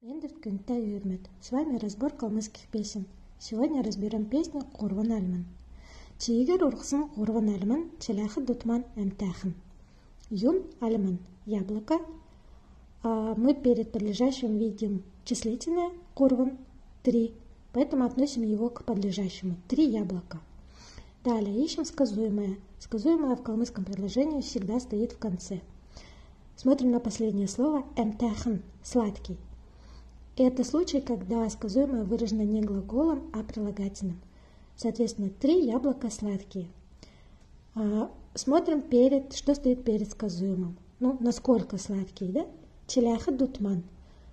Эндерт Кюнта Юрмет. С вами разбор калмыцких песен. Сегодня разберем песню Курван Альман. Тигер урхсын Курван Альман, челяхы дутман эмтахын. Юн Альман. Яблоко. Мы перед подлежащим видим числительное Курван 3, поэтому относим его к подлежащему. 3 яблока. Далее ищем сказуемое. Сказуемое в калмыцком предложении всегда стоит в конце. Смотрим на последнее слово эмтахын, сладкий. Это случай, когда сказуемое выражено не глаголом, а прилагательным. Соответственно, 3 яблока сладкие. Смотрим что стоит перед сказуемым. Насколько сладкие, да? Челяха дутман.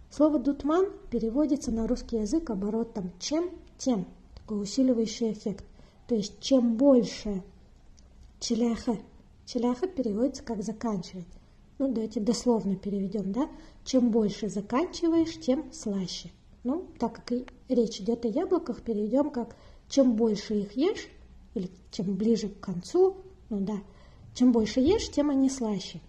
Слово дутман переводится на русский язык оборотом чем, тем. Такой усиливающий эффект. То есть, чем больше челяха. Челяха переводится как заканчивать. Давайте дословно переведем, да? Чем больше заканчиваешь, тем слаще. Так как и речь идет о яблоках, переведем как чем больше их ешь, или чем ближе к концу, чем больше ешь, тем они слаще.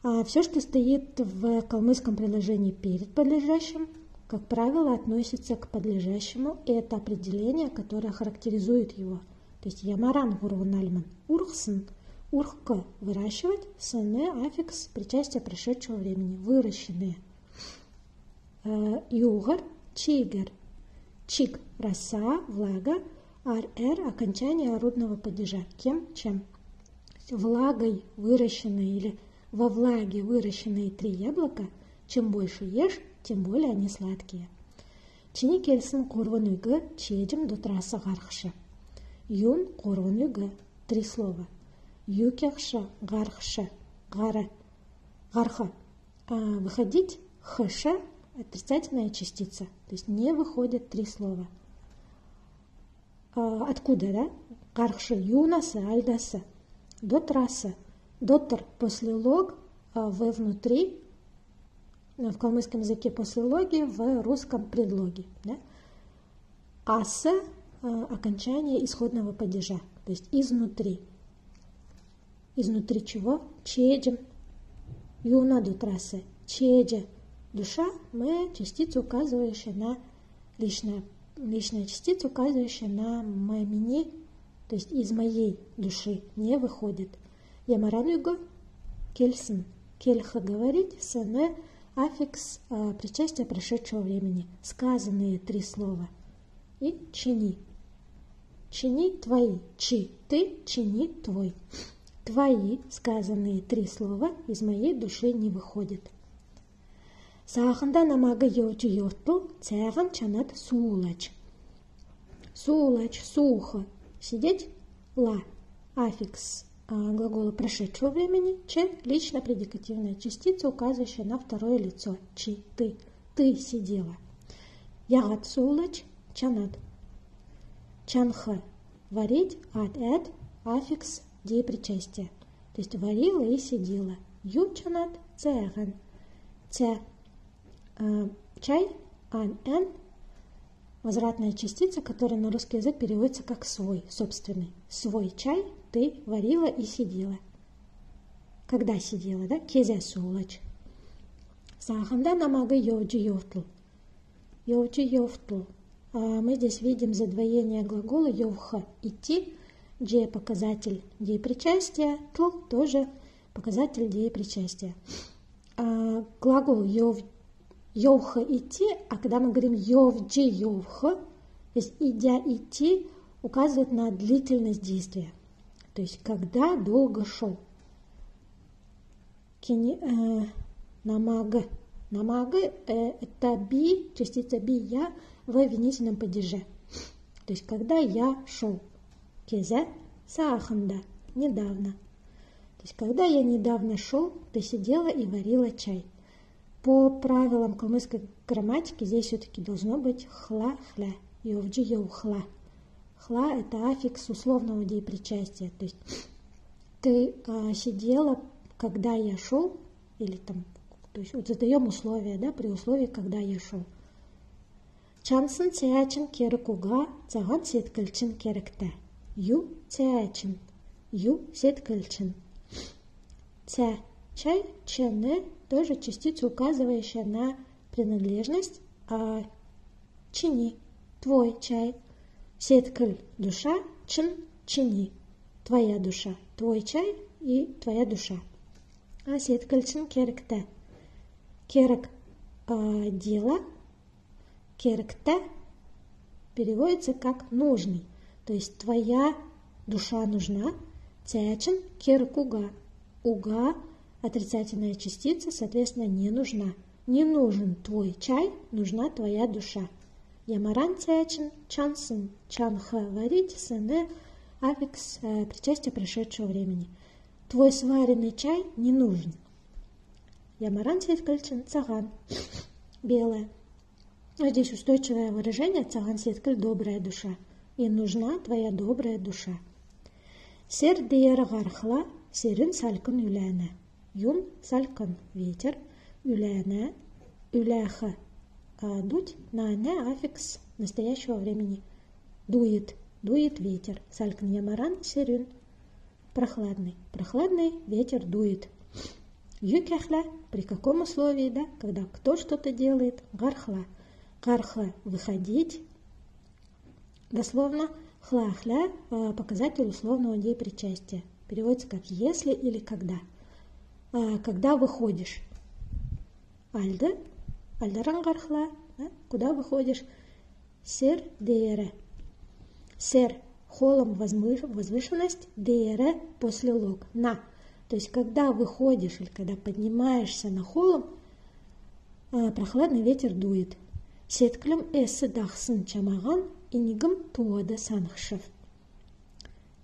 А все, что стоит в калмыцком предложении перед подлежащим, как правило, относится к подлежащему, и это определение, которое характеризует его. То есть ямаран Курван Альман, урхсын, урхка – выращивать, сыне аффикс – причастие прошедшего времени, выращенные. Югар – чигер, чик – роса, влага, ар-эр – окончание орудного падежа, кем, чем. Влагой выращенные или во влаге выращенные 3 яблока, чем больше ешь, тем более они сладкие. Чини кельсын Курван үйгө чедим до трасса гархша. Юн Курван үйгө – 3 слова. Юкехша, гархша, гарха. Выходить, хэша – отрицательная частица. То есть не выходят 3 слова. Откуда, да? Гархша, юнаса, альдаса. До трасса. Дотер после лог, в внутри, в калмыцком языке после логи, в русском предлоге. Да? Аса – окончание исходного падежа, то есть изнутри. Изнутри чего? Чедем. Юна до трассы. Чедя. Душа – мы частица, указывающая на личная частица, указывающая на мамини, то есть из моей души не выходит. Ямаранюга кельсен. Кельха говорить, сене аффикс причастие прошедшего времени. Сказанные 3 слова. И чини. Чини твои. Чи ты, чини твой. Твои сказанные 3 слова из моей души не выходят. Саханда намага йовчу йорту, цяган чанат суулач. Суулач, сухо. Сидеть, ла, аффикс глагола прошедшего времени, че лично предикативная частица, указывающая на второе лицо. Чи, ты сидела. Ягат суулач, чанат. Чанха, варить, ад, аффикс, деепричастие. То есть варила и сидела. Ючанат цеган. Чай, ан, возвратная частица, которая на русский язык переводится как свой, собственный. Свой чай ты варила и сидела. Когда сидела, да? Кезе суулач. Саханда намага йовджи йовтл. Йовджи йовтл. Мы здесь видим задвоение глагола йовха идти. Дже показатель деепричастия, тл тоже показатель деепричастия. Глагол йовха идти, а когда мы говорим йовджи йовха, то есть идя идти, указывает на длительность действия. То есть когда долго шел. Намага. Намага это би, частица би я в винительном падеже. То есть когда я шел. Кезе саханда, недавно. То есть, когда я недавно шел, ты сидела и варила чай. По правилам калмыцкой грамматики здесь все-таки должно быть хла-хля, йовджи йовхла. Хла – это аффикс условного деепричастия. То есть, ты сидела, когда я шел, или там, то есть, задаем условия, да, при условии, когда я шел. Чансын цеячин керекуга, цаган сеткальчин керекте. Ю цеячин. Ю сеткальчин. Це чай, чене, тоже частица, указывающая на принадлежность, чини, твой чай. Сеткаль душа, чин, чини, твоя душа, твой чай и твоя душа. А сеткаль чин керекте. Керек дело, керекте переводится как нужный. То есть твоя душа нужна. Цячин керек уга. Уга отрицательная частица, соответственно, не нужна. Не нужен твой чай, нужна твоя душа. Ямаран цячин чансын, чанха варить, сене аффикс причастие прошедшего времени. Твой сваренный чай не нужен. Ямаран сеткальчин цаган, белая. Здесь устойчивое выражение цаган сеткаль добрая душа. И нужна твоя добрая душа. Сер дейер гархла, серин салькан юляна. Юн салькан ветер, юляна, юляха дуть, на не аффикс настоящего времени. Дует, дует ветер. Салькан ямаран серин прохладный. Прохладный ветер дует. Юкяхля, при каком условии, да, когда кто что-то делает, гархла. Гархла выходить. Дословно хлахля показатель условного деепричастия. Переводится как если или когда. Когда выходишь. Альда, альдаран гархла, да, куда выходишь. Сер дейре. Сер холом возвышенность, дейре после лог. На. То есть, когда выходишь или когда поднимаешься на холм, прохладный ветер дует. Сетклем эссе дахсын чамаган и нигам туода санхшев.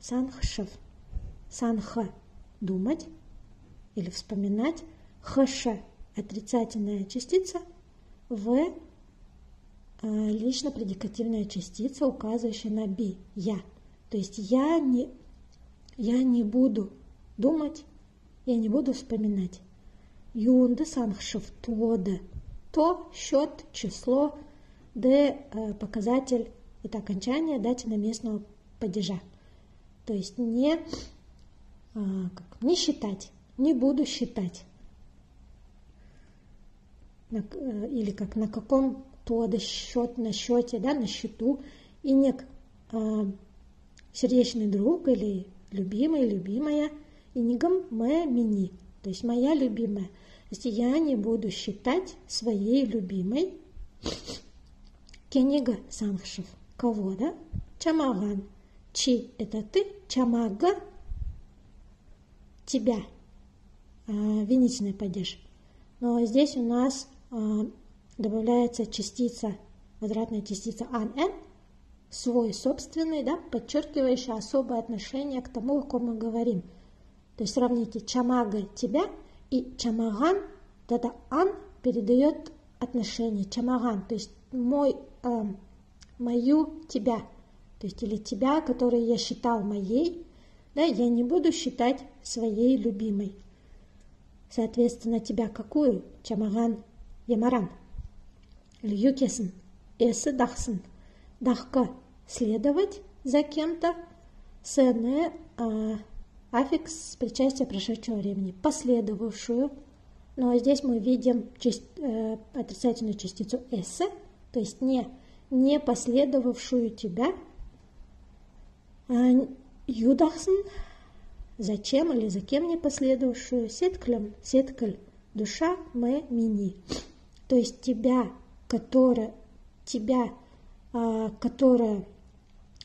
Санхшев. Санха – думать или вспоминать. Хаша – отрицательная частица. В – лично-предикативная частица, указывающая на би – я. То есть, я не буду думать, я не буду вспоминать. Юнда санхшев туода. То, счет, число, д показатель, это окончание дательно-местного падежа. То есть не считать, не буду считать. Или как на каком то да счет, на счете, да, на счету. И не сердечный друг или любимый, любимая. И не гам мэ мини, то есть моя любимая. То есть я не буду считать своей любимой. Кенига санхшев. Кого, да? Чамаган. Чи – это ты, чамага – тебя. Винительный падеж. Но здесь у нас добавляется частица, возвратная частица ан-эн, свой собственный, да, подчеркивающий особое отношение к тому, о ком мы говорим. То есть сравните чамага – тебя и чамаган, это ан передает отношение. Чамаган, то есть мою тебя, то есть или тебя, которую я считал моей, да, я не буду считать своей любимой. Соответственно, тебя какую? Чамаган ямаран. Или юкесен, эссе дахсын. Дахка следовать за кем-то, сене аффикс причастия прошедшего времени, последовавшую. Но здесь мы видим отрицательную частицу эссе, то есть не последовавшую тебя. Юдахсен, зачем или за кем не последовавшую. Сетклем, сеткаль, душа, мэ, мини. То есть тебя, которая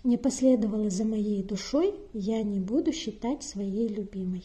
не последовала за моей душой, я не буду считать своей любимой.